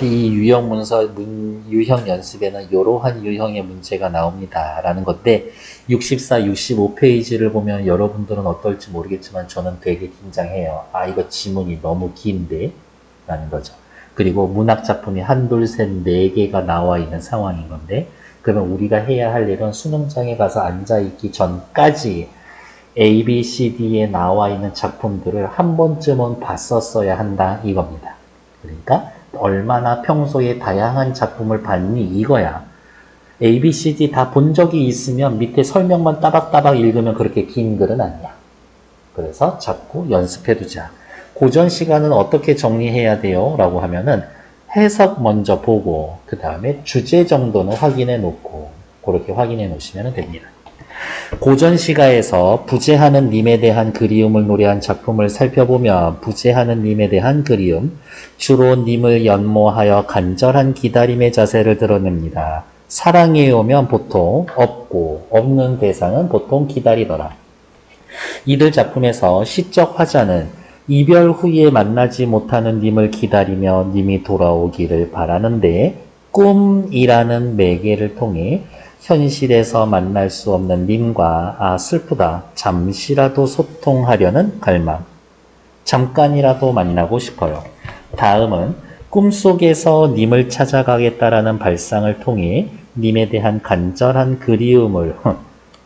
이 유형 문서 유형 연습에는 이러한 유형의 문제가 나옵니다 라는 건데 64, 65페이지를 보면 여러분들은 어떨지 모르겠지만 저는 되게 긴장해요. 아, 이거 지문이 너무 긴데 라는 거죠. 그리고 문학작품이 한둘 셋 네 개가 나와 있는 상황인 건데, 그러면 우리가 해야 할 일은 수능장에 가서 앉아있기 전까지 A, B, C, D에 나와 있는 작품들을 한 번쯤은 봤었어야 한다 이겁니다. 그러니까 얼마나 평소에 다양한 작품을 봤니 이거야. A, B, C, D 다 본 적이 있으면 밑에 설명만 따박따박 읽으면 그렇게 긴 글은 아니야. 그래서 자꾸 연습해두자. 고전 시간은 어떻게 정리해야 돼요? 라고 하면은 해석 먼저 보고 그 다음에 주제 정도는 확인해 놓고 그렇게 확인해 놓으시면 됩니다. 고전 시가에서 부재하는 님에 대한 그리움을 노래한 작품을 살펴보면 부재하는 님에 대한 그리움, 주로 님을 연모하여 간절한 기다림의 자세를 드러냅니다. 사랑에 오면 보통 없고 없는 대상은 보통 기다리더라. 이들 작품에서 시적 화자는 이별 후에 만나지 못하는 님을 기다리며 님이 돌아오기를 바라는데 꿈이라는 매개를 통해 현실에서 만날 수 없는 님과 슬프다, 잠시라도 소통하려는 갈망, 잠깐이라도 만나고 싶어요. 다음은 꿈속에서 님을 찾아가겠다라는 발상을 통해 님에 대한 간절한 그리움을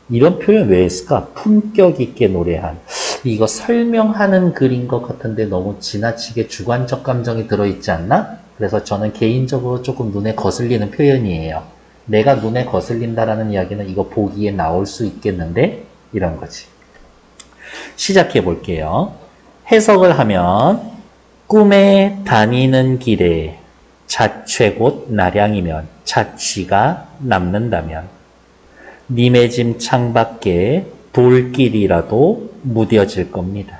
이런 표현 왜 했을까? 품격 있게 노래한. 이거 설명하는 글인 것 같은데 너무 지나치게 주관적 감정이 들어있지 않나? 그래서 저는 개인적으로 조금 눈에 거슬리는 표현이에요. 내가 눈에 거슬린다라는 이야기는 이거 보기에 나올 수 있겠는데 이런 거지. 시작해 볼게요. 해석을 하면 꿈에 다니는 길에 자취 곧 나량이면 자취가 남는다면 님의 집 창밖에 돌길이라도 무뎌질 겁니다.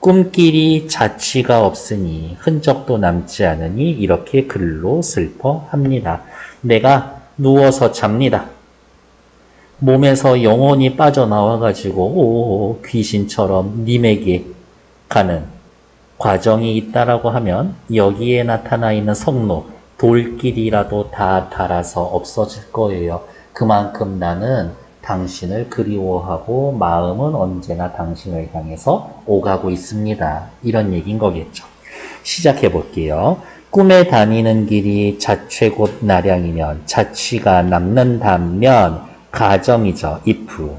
꿈길이 자취가 없으니 흔적도 남지 않으니 이렇게 글로 슬퍼합니다. 내가 누워서 잡니다. 몸에서 영혼이 빠져나와가지고 귀신처럼 님에게 가는 과정이 있다라고 하면 여기에 나타나 있는 성로, 돌길이라도 다 닳아서 없어질 거예요. 그만큼 나는 당신을 그리워하고 마음은 언제나 당신을 향해서 오가고 있습니다. 이런 얘기인 거겠죠. 시작해 볼게요. 꿈에 다니는 길이 자취 곧 나량이면 자취가 남는다면 가정이죠. if.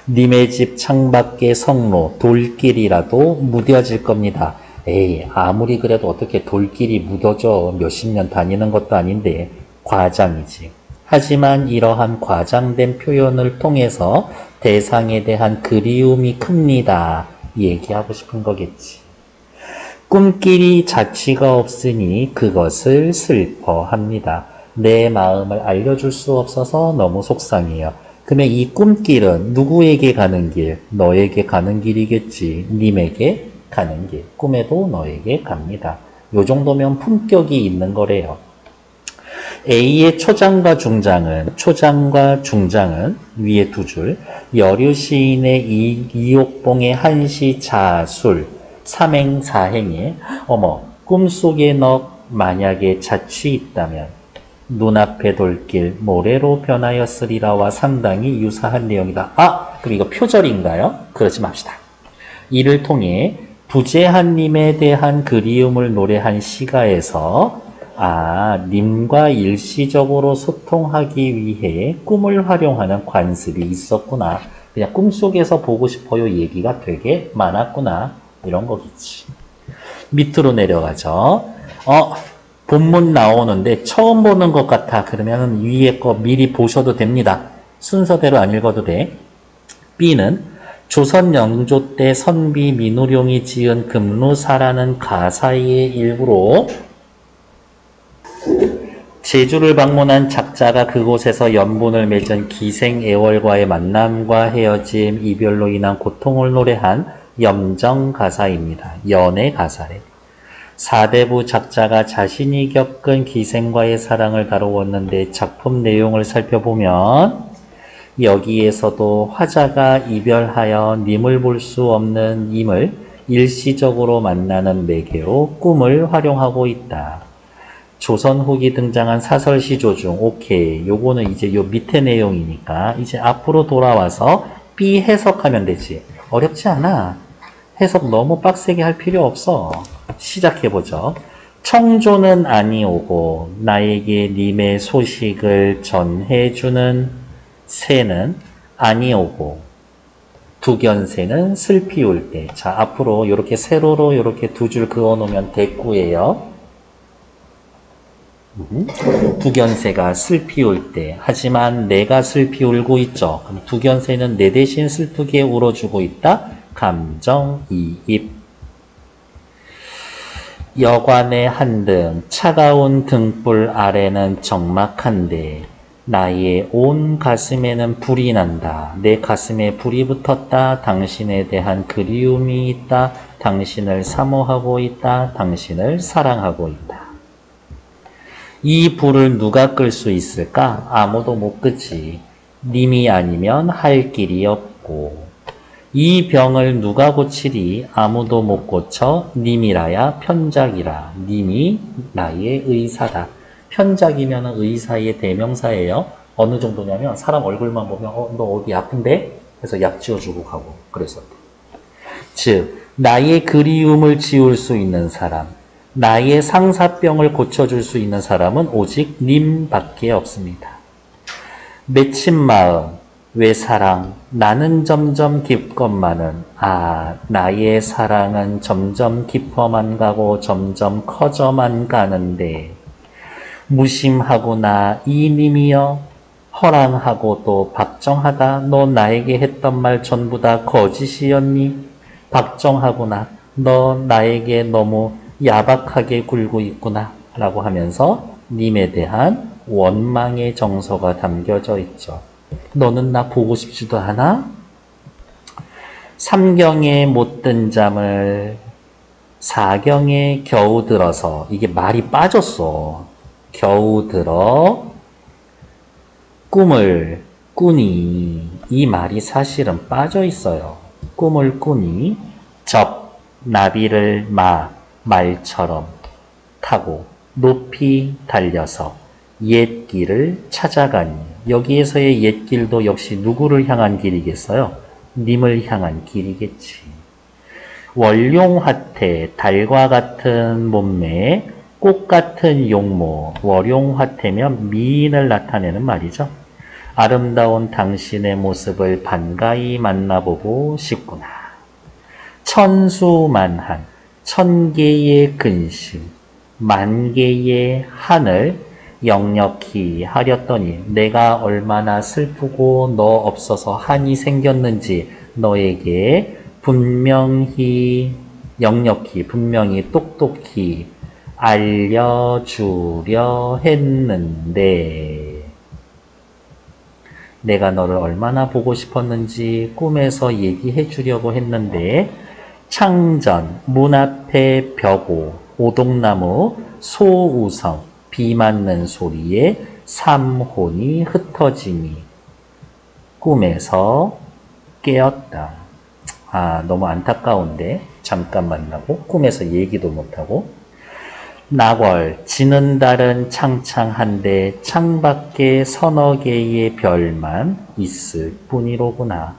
님의 집 창밖의 성로 돌길이라도 무뎌질 겁니다. 에이, 아무리 그래도 어떻게 돌길이 묻어져. 몇십 년 다니는 것도 아닌데 과장이지. 하지만 이러한 과장된 표현을 통해서 대상에 대한 그리움이 큽니다. 얘기하고 싶은 거겠지. 꿈길이 자취가 없으니 그것을 슬퍼합니다. 내 마음을 알려줄 수 없어서 너무 속상해요. 그러면 이 꿈길은 누구에게 가는 길? 너에게 가는 길이겠지. 님에게 가는 길. 꿈에도 너에게 갑니다. 요 정도면 품격이 있는 거래요. A의 초장과 중장은 위에 두 줄, 여류 시인의 이옥봉의 한시 자술, 삼행사행에 꿈속에 너 만약에 자취 있다면 눈앞에 돌길 모래로 변하였으리라와 상당히 유사한 내용이다. 그럼 이거 표절인가요? 그러지 맙시다. 이를 통해 부재한님에 대한 그리움을 노래한 시가에서 님과 일시적으로 소통하기 위해 꿈을 활용하는 관습이 있었구나. 그냥 꿈속에서 보고 싶어요 얘기가 되게 많았구나. 이런 거겠지. 밑으로 내려가죠. 본문 나오는데 처음 보는 것 같아. 그러면 위에 거 미리 보셔도 됩니다. 순서대로 안 읽어도 돼. B는 조선 영조 때 선비 민우룡이 지은 금루사라는 가사의 일부로 제주를 방문한 작자가 그곳에서 연분을 맺은 기생애월과의 만남과 헤어짐, 이별로 인한 고통을 노래한 염정 가사입니다. 연애 가사래. 사대부 작자가 자신이 겪은 기생과의 사랑을 다루었는데 작품 내용을 살펴보면 여기에서도 화자가 이별하여 님을 볼 수 없는 님을 일시적으로 만나는 매개로 꿈을 활용하고 있다. 조선 후기 등장한 사설 시조 중 오케이. 요거는 이제 요 밑에 내용이니까 이제 앞으로 돌아와서 B 해석하면 되지. 어렵지 않아. 해석 너무 빡세게 할 필요 없어. 시작해보죠. 청조는 아니오고 나에게 님의 소식을 전해주는 새는 아니오고 두견새는 슬피 울 때. 자, 앞으로 이렇게 세로로 이렇게 두 줄 그어 놓으면 대꾸예요. 두견새가 슬피 울 때. 하지만 내가 슬피 울고 있죠. 그럼 두견새는 내 대신 슬프게 울어주고 있다. 감정이입. 여관의 한등 차가운 등불 아래는 적막한데 나의 온 가슴에는 불이 난다. 내 가슴에 불이 붙었다. 당신에 대한 그리움이 있다. 당신을 사모하고 있다. 당신을 사랑하고 있다. 이 불을 누가 끌 수 있을까? 아무도 못 끄지. 님이 아니면 할 길이 없고. 이 병을 누가 고치리? 아무도 못 고쳐. 님이라야 편작이라. 님이 나의 의사다. 편작이면 의사의 대명사예요. 어느 정도냐면 사람 얼굴만 보면 너 어디 아픈데? 해서 약 지어주고 가고 그랬었대. 즉 나의 그리움을 지울 수 있는 사람, 나의 상사병을 고쳐줄 수 있는 사람은 오직 님밖에 없습니다. 맺힌 마음, 왜 사랑? 나는 점점 깊건만은 나의 사랑은 점점 깊어만 가고 점점 커져만 가는데 무심하구나 이님이여 허랑하고 또 박정하다. 너 나에게 했던 말 전부 다 거짓이었니? 박정하구나. 너 나에게 너무 야박하게 굴고 있구나 라고 하면서 님에 대한 원망의 정서가 담겨져 있죠. 너는 나 보고 싶지도 않아? 삼경에 못 든 잠을 사경에 겨우 들어서. 이게 말이 빠졌어. 겨우 들어 꿈을 꾸니. 이 말이 사실은 빠져 있어요. 꿈을 꾸니 나비를 말처럼 타고 높이 달려서 옛길을 찾아가니. 여기에서의 옛길도 역시 누구를 향한 길이겠어요? 님을 향한 길이겠지. 월룡화태, 달과 같은 몸매에 꽃 같은 용모. 월룡화태면 미인을 나타내는 말이죠. 아름다운 당신의 모습을 반가이 만나보고 싶구나. 천수만한, 천개의 근심, 만개의 하늘 역력히 하렸더니 내가 얼마나 슬프고 너 없어서 한이 생겼는지 너에게 분명히 역력히 분명히 똑똑히 알려주려 했는데 내가 너를 얼마나 보고 싶었는지 꿈에서 얘기해 주려고 했는데 창전, 문 앞에 벼고, 오동나무, 소우성, 비 맞는 소리에 삼혼이 흩어지니 꿈에서 깨었다. 너무 안타까운데 잠깐 만나고 꿈에서 얘기도 못하고. 나월, 지는 달은 창창한데 창밖에 서너 개의 별만 있을 뿐이로구나.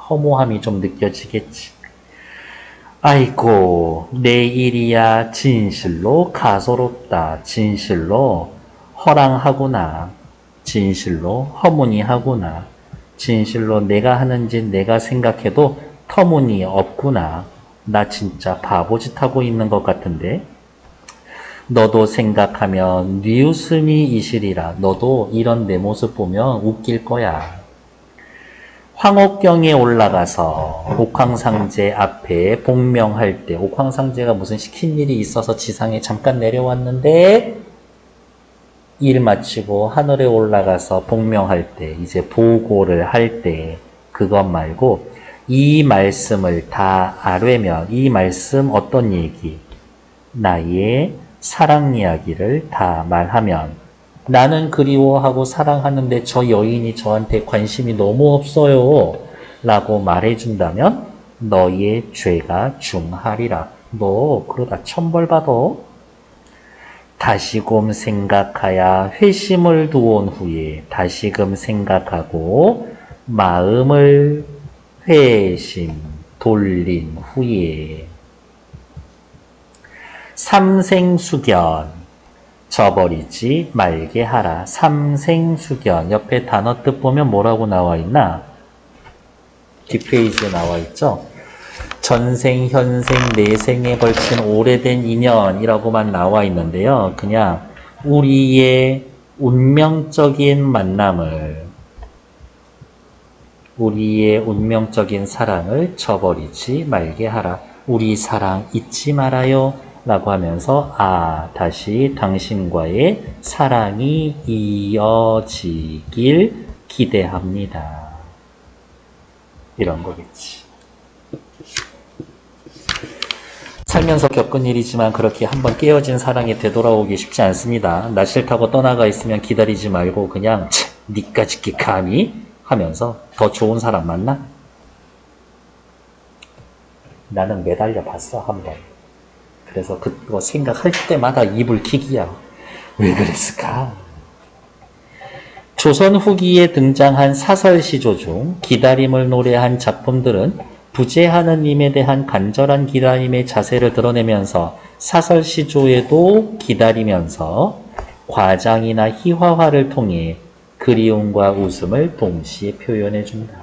허무함이 좀 느껴지겠지. 아이고, 내일이야 진실로 가소롭다. 진실로 허랑하구나. 진실로 허무니하구나. 진실로 내가 하는 짓 내가 생각해도 터무니없구나. 나 진짜 바보짓 하고 있는 것 같은데. 너도 생각하면 네 웃음이 이시리라. 너도 이런 내 모습 보면 웃길 거야. 황옥경에 올라가서 옥황상제 앞에 복명할 때, 옥황상제가 무슨 시킨 일이 있어서 지상에 잠깐 내려왔는데 일 마치고 하늘에 올라가서 복명할 때, 이제 보고를 할 때 그것 말고 이 말씀을 다 아뢰면, 이 말씀 어떤 얘기? 나의 사랑 이야기를 다 말하면, 나는 그리워하고 사랑하는데 저 여인이 저한테 관심이 너무 없어요 라고 말해준다면 너의 죄가 중하리라. 너 그러다 천벌 받아. 다시금 생각하야 회심을 두온 후에 다시금 생각하고 마음을 회심 돌린 후에 삼생수견 저버리지 말게 하라. 삼생수견 옆에 단어 뜻 보면 뭐라고 나와 있나? 뒷페이지에 나와 있죠. 전생, 현생, 내생에 걸친 오래된 인연이라고만 나와 있는데요. 그냥 우리의 운명적인 만남을, 우리의 운명적인 사랑을 저버리지 말게 하라. 우리 사랑 잊지 말아요. 라고 하면서 다시 당신과의 사랑이 이어지길 기대합니다. 이런 거겠지. 살면서 겪은 일이지만 그렇게 한번 깨어진 사랑에 되돌아오기 쉽지 않습니다. 나 싫다고 떠나가 있으면 기다리지 말고 그냥 니까짓 게 감히 하면서 더 좋은 사람 만나? 나는 매달려 봤어 한번. 그래서 그거 생각할 때마다 이불 킥이야. 왜 그랬을까? 조선 후기에 등장한 사설시조 중 기다림을 노래한 작품들은 부재하느님에 대한 간절한 기다림의 자세를 드러내면서 사설시조에도 기다리면서 과장이나 희화화를 통해 그리움과 웃음을 동시에 표현해준다.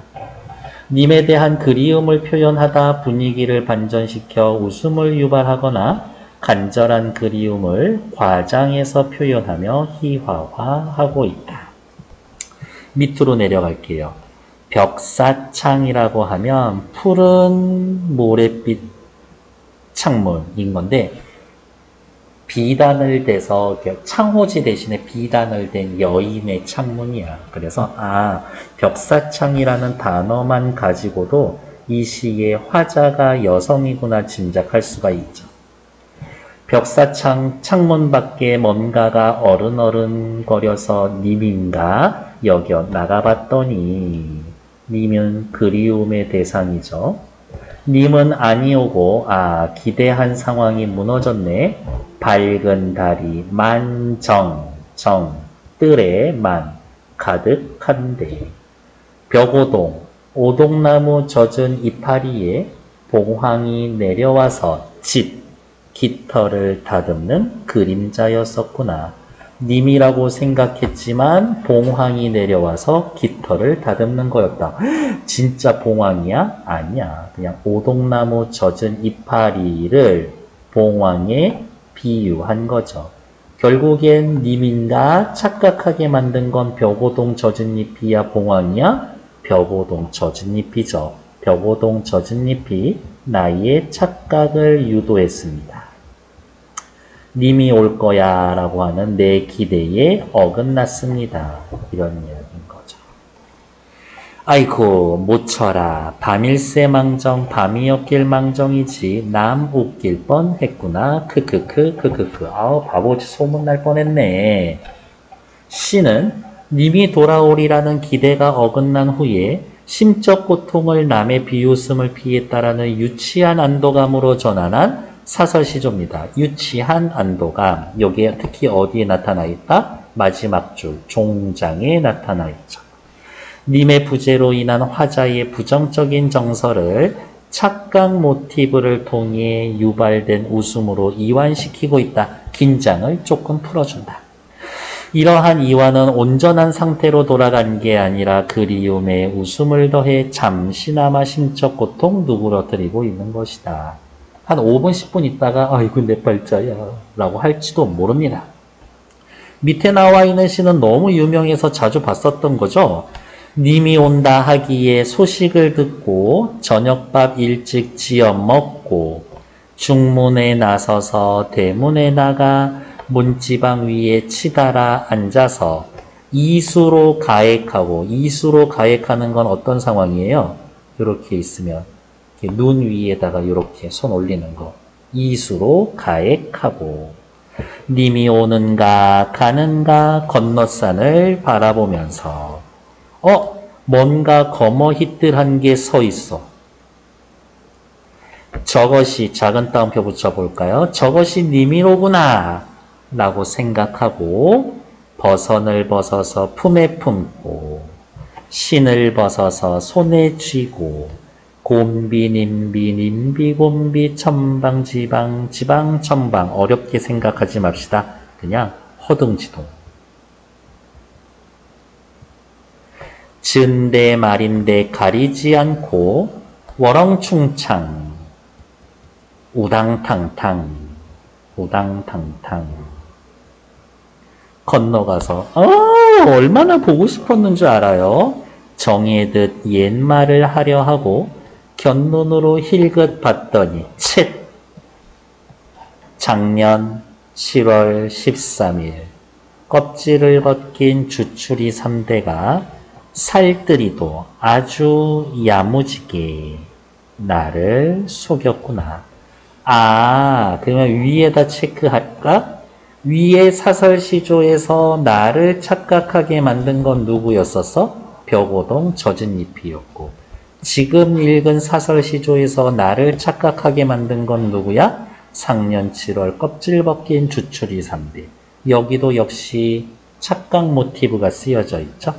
님에 대한 그리움을 표현하다 분위기를 반전시켜 웃음을 유발하거나 간절한 그리움을 과장해서 표현하며 희화화하고 있다. 밑으로 내려갈게요. 벽사창이라고 하면 푸른 모래빛 창문인 건데 비단을 대서 창호지 대신에 비단을 댄 여인의 창문이야. 그래서 벽사창이라는 단어만 가지고도 이 시의 화자가 여성이구나 짐작할 수가 있죠. 벽사창 창문 밖에 뭔가가 어른어른거려서 님인가 여겨 나가봤더니 님은 그리움의 대상이죠. 님은 아니오고 기대한 상황이 무너졌네. 밝은 달이 뜰에 가득한데 벽오동 오동나무 젖은 이파리에 봉황이 내려와서 깃털을 다듬는 그림자였었구나. 님이라고 생각했지만 봉황이 내려와서 깃털을 다듬는 거였다. 진짜 봉황이야? 아니야. 그냥 오동나무 젖은 이파리를 봉황에 비유한 거죠. 결국엔 님인가 착각하게 만든 건 벽오동 젖은 잎이야 봉황이야? 벽오동 젖은 잎이죠. 벽오동 젖은 잎이 나의 착각을 유도했습니다. 님이 올 거야 라고 하는 내 기대에 어긋났습니다. 이런 이야기인 거죠. 아이고 못 쳐라. 밤일세 망정 밤이었길 망정이지 남 웃길 뻔했구나. 크크크 아우 바보지 소문날 뻔했네. 시는 님이 돌아오리라는 기대가 어긋난 후에 심적 고통을 남의 비웃음을 피했다라는 유치한 안도감으로 전환한 사설시조입니다. 유치한 안도감. 여기에 특히 어디에 나타나 있다? 마지막 줄 종장에 나타나 있죠. 님의 부재로 인한 화자의 부정적인 정서를 착각 모티브를 통해 유발된 웃음으로 이완시키고 있다. 긴장을 조금 풀어준다. 이러한 이완은 온전한 상태로 돌아간 게 아니라 그리움에 웃음을 더해 잠시나마 심적 고통 누그러뜨리고 있는 것이다. 한 5분, 10분 있다가 아이고 내 팔자야 라고 할지도 모릅니다. 밑에 나와 있는 시는 너무 유명해서 자주 봤었던 거죠. 님이 온다 하기에 소식을 듣고 저녁밥 일찍 지어 먹고 중문에 나서서 대문에 나가 문지방 위에 치달아 앉아서 이수로 가액하고 이수로 가액하는 건 어떤 상황이에요? 이렇게 있으면 눈 위에다가 이렇게 손 올리는 거 이수로 가액하고 님이 오는가 가는가 건너산을 바라보면서 뭔가 거머히뜰한 게 서 있어. 저것이 작은 따옴표 붙여볼까요? 저것이 님이로구나 라고 생각하고 버선을 벗어서 품에 품고 신을 벗어서 손에 쥐고 곰비 님비 님비 곰비 천방 지방 지방 천방 어렵게 생각하지 맙시다. 그냥 허둥지둥. 진대 말인데 가리지 않고 워렁충창 우당탕탕 우당탕탕 건너가서 얼마나 보고 싶었는 줄 알아요? 정해듯 옛말을 하려 하고 곁눈으로 힐긋 봤더니 쳇 작년 7월 13일 껍질을 벗긴 주추리 3대가 살뜰히도 아주 야무지게 나를 속였구나. 그러면 위에다 체크할까? 위에 사설시조에서 나를 착각하게 만든 건 누구였었어? 벽오동 젖은 잎이었고 지금 읽은 사설시조에서 나를 착각하게 만든 건 누구야? 상년 7월 껍질 벗긴 주추리 3대. 여기도 역시 착각 모티브가 쓰여져 있죠.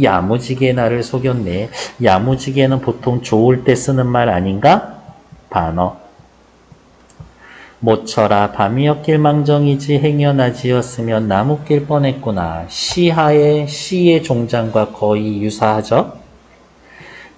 야무지게 나를 속였네. 야무지게는 보통 좋을 때 쓰는 말 아닌가? 반어. 모처라 밤이었길 망정이지 행여나지였으면 나무길 뻔했구나. 시하의 시의 종장과 거의 유사하죠.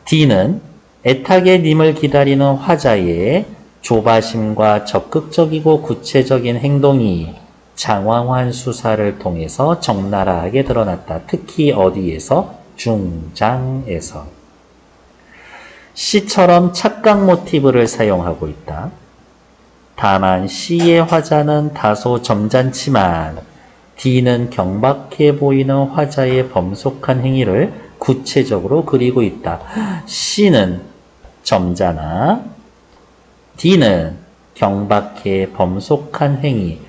D는 애타게 님을 기다리는 화자의 조바심과 적극적이고 구체적인 행동이 장황한 수사를 통해서 적나라하게 드러났다. 특히 어디에서? 중장에서. 시처럼 착각 모티브를 사용하고 있다. 다만 시의 화자는 다소 점잖지만 D는 경박해 보이는 화자의 범속한 행위를 구체적으로 그리고 있다. C는 점잖아. D는 경박해 범속한 행위.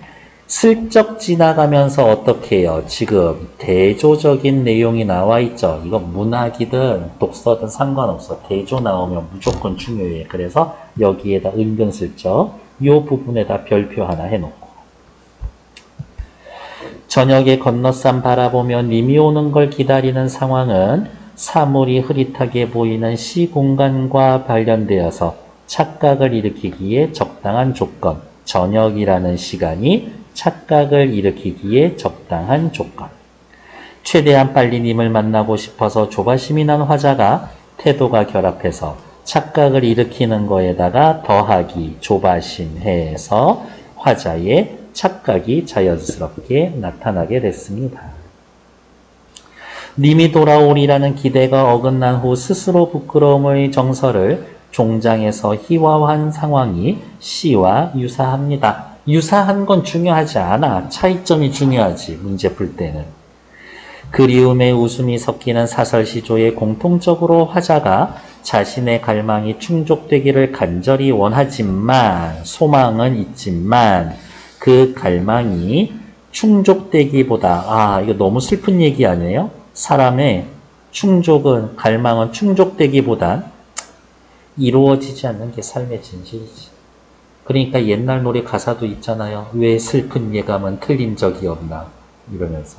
슬쩍 지나가면서 어떻게 해요? 지금 대조적인 내용이 나와 있죠. 이거 문학이든 독서든 상관없어. 대조 나오면 무조건 중요해. 그래서 여기에다 은근슬쩍 이 부분에다 별표 하나 해놓고 저녁에 건너산 바라보며 님이 오는 걸 기다리는 상황은 사물이 흐릿하게 보이는 시 공간과 관련되어서 착각을 일으키기에 적당한 조건. 저녁이라는 시간이 착각을 일으키기에 적당한 조건. 최대한 빨리 님을 만나고 싶어서 조바심이 난 화자가 태도가 결합해서 착각을 일으키는 거에다가 더하기 조바심해서 화자의 착각이 자연스럽게 나타나게 됐습니다. 님이 돌아오리라는 기대가 어긋난 후 스스로 부끄러움의 정서를 종장에서 희화화한 상황이 시와 유사합니다. 유사한 건 중요하지 않아. 차이점이 중요하지. 문제 풀 때는. 그리움에 웃음이 섞이는 사설시조에 공통적으로 화자가 자신의 갈망이 충족되기를 간절히 원하지만 소망은 있지만 그 갈망이 충족되기보다 이거 너무 슬픈 얘기 아니에요? 사람의 충족은 갈망은 충족되기보단 이루어지지 않는 게 삶의 진실이지. 그러니까 옛날 노래 가사도 있잖아요. 왜 슬픈 예감은 틀린 적이 없나 이러면서.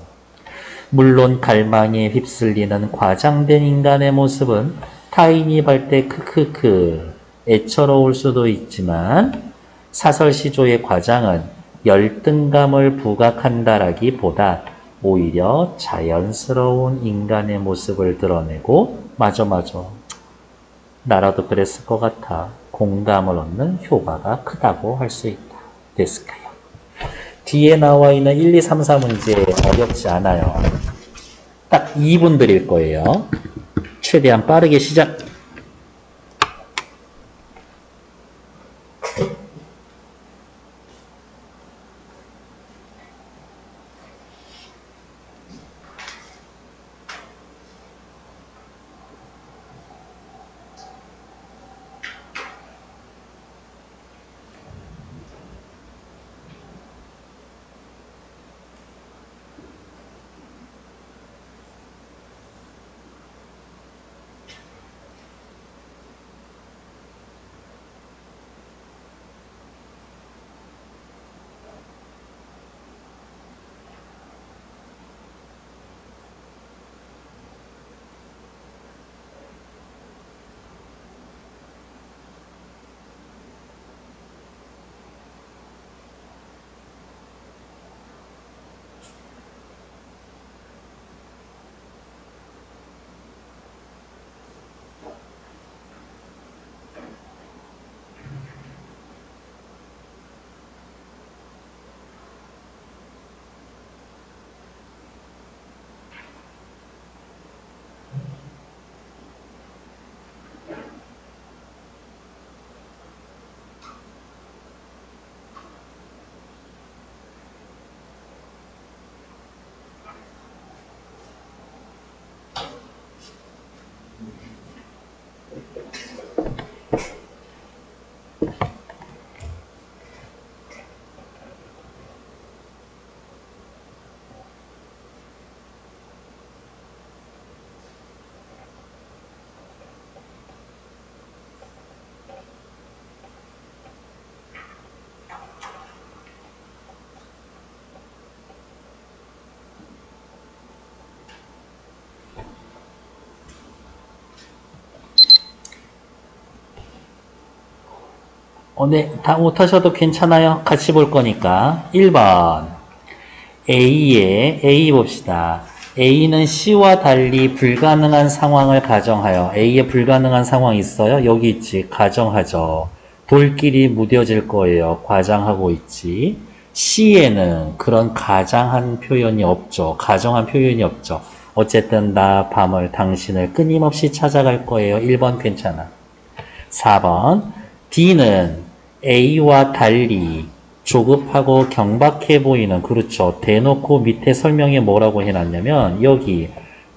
물론 갈망에 휩쓸리는 과장된 인간의 모습은 타인이 볼 때 크크크 애처로울 수도 있지만 사설시조의 과장은 열등감을 부각한다라기보다 오히려 자연스러운 인간의 모습을 드러내고 맞아 나라도 그랬을 것 같아. 공감을 얻는 효과가 크다고 할 수 있다. 됐을까요? 뒤에 나와 있는 1, 2, 3, 4문제 어렵지 않아요. 딱 2분 드릴 거예요. 최대한 빠르게 시작. 네, 다 못하셔도 괜찮아요. 같이 볼 거니까. 1번. A 봅시다. A는 C와 달리 불가능한 상황을 가정하여. A에 불가능한 상황이 있어요? 여기 있지. 가정하죠. 돌길이 무뎌질 거예요. 과장하고 있지. C에는 그런 가장한 표현이 없죠. 가정한 표현이 없죠. 어쨌든 나 밤을 당신을 끊임없이 찾아갈 거예요. 1번 괜찮아. 4번. D는 A와 달리 조급하고 경박해 보이는, 그렇죠. 대놓고 밑에 설명에 뭐라고 해놨냐면 여기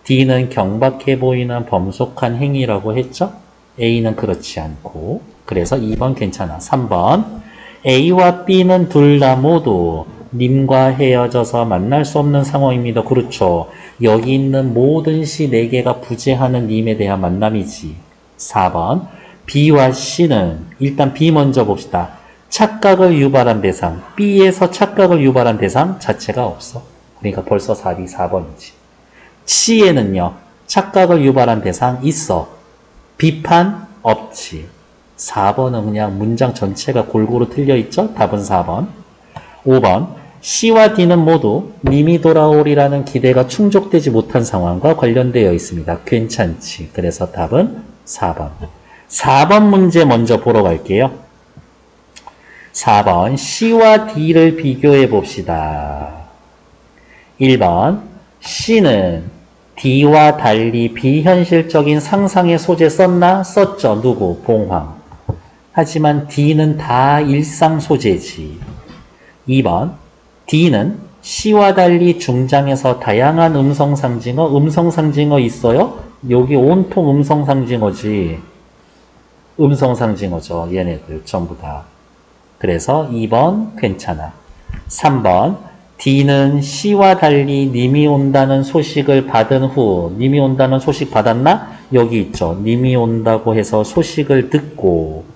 D는 경박해 보이는 범속한 행위라고 했죠. A는 그렇지 않고, 그래서 2번 괜찮아. 3번. A와 B는 둘 다 모두 님과 헤어져서 만날 수 없는 상황입니다. 그렇죠. 여기 있는 모든 시 4개가 부재하는 님에 대한 만남이지. 4번. B와 C는, 일단 B 먼저 봅시다. 착각을 유발한 대상, B에서 착각을 유발한 대상 자체가 없어. 그러니까 벌써 4번이지. C에는요, 착각을 유발한 대상 있어. 비판 없지. 4번은 그냥 문장 전체가 골고루 틀려 있죠? 답은 4번. 5번. C와 D는 모두 님이 돌아오리라는 기대가 충족되지 못한 상황과 관련되어 있습니다. 괜찮지. 그래서 답은 4번. 4번 문제 먼저 보러 갈게요. 4번. C와 D를 비교해 봅시다. 1번. C는 D와 달리 비현실적인 상상의 소재 썼나? 썼죠. 누구? 봉황. 하지만 D는 다 일상 소재지. 2번. D는 C와 달리 중장에서 다양한 음성상징어, 음성상징어 있어요? 여기 온통 음성상징어지. 음성상징어죠. 얘네들 전부 다. 그래서 2번 괜찮아. 3번. D는 C와 달리 님이 온다는 소식을 받은 후, 님이 온다는 소식 받았나? 여기 있죠. 님이 온다고 해서 소식을 듣고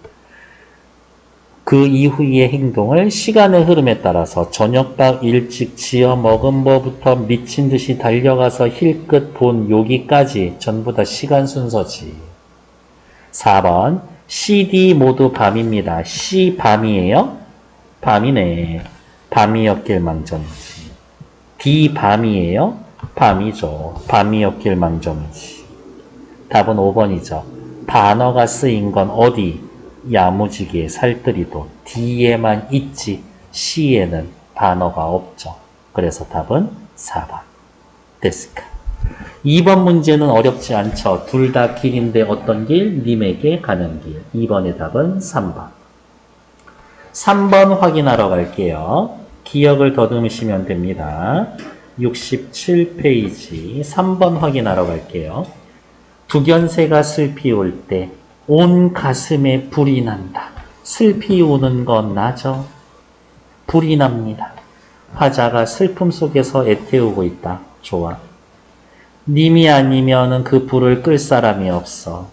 그 이후의 행동을 시간의 흐름에 따라서 저녁밥 일찍 지어 먹은 거부터 미친 듯이 달려가서 힐끗 본 여기까지 전부 다 시간 순서지. 4번. C, D 모두 밤입니다. C 밤이에요? 밤이네. 밤이었길 망정이지. D 밤이에요? 밤이죠. 밤이었길 망정이지. 답은 5번이죠. 단어가 쓰인 건 어디? 야무지게 살뜰히도 D에만 있지 C에는 단어가 없죠. 그래서 답은 4번. 됐을까? 2번 문제는 어렵지 않죠. 둘 다 길인데 어떤 길? 님에게 가는 길. 2번의 답은 3번. 3번 확인하러 갈게요. 기억을 더듬으시면 됩니다. 67페이지 3번 확인하러 갈게요. 두견새가 슬피 울 때 온 가슴에 불이 난다. 슬피 우는 건 나죠. 불이 납니다. 화자가 슬픔 속에서 애태우고 있다. 좋아. 님이 아니면 그 불을 끌 사람이 없어.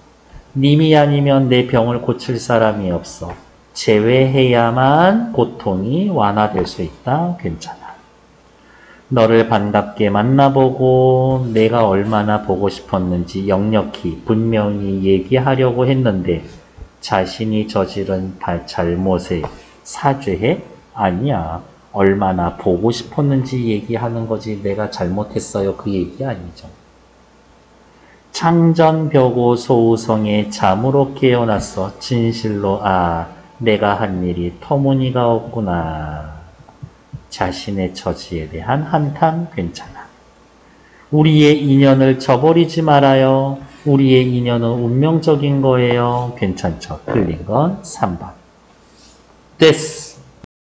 님이 아니면 내 병을 고칠 사람이 없어. 제외해야만 고통이 완화될 수 있다. 괜찮아. 너를 반갑게 만나보고 내가 얼마나 보고 싶었는지 역력히 분명히 얘기하려고 했는데 자신이 저지른 잘못에 사죄해? 아니야. 얼마나 보고 싶었는지 얘기하는 거지 내가 잘못했어요. 그 얘기 아니죠. 창전벽오 소우성에 잠으로 깨어났어. 진실로 내가 한 일이 터무니가 없구나. 자신의 처지에 대한 한탄 괜찮아. 우리의 인연을 저버리지 말아요. 우리의 인연은 운명적인 거예요. 괜찮죠. 틀린 건 3번. 됐어.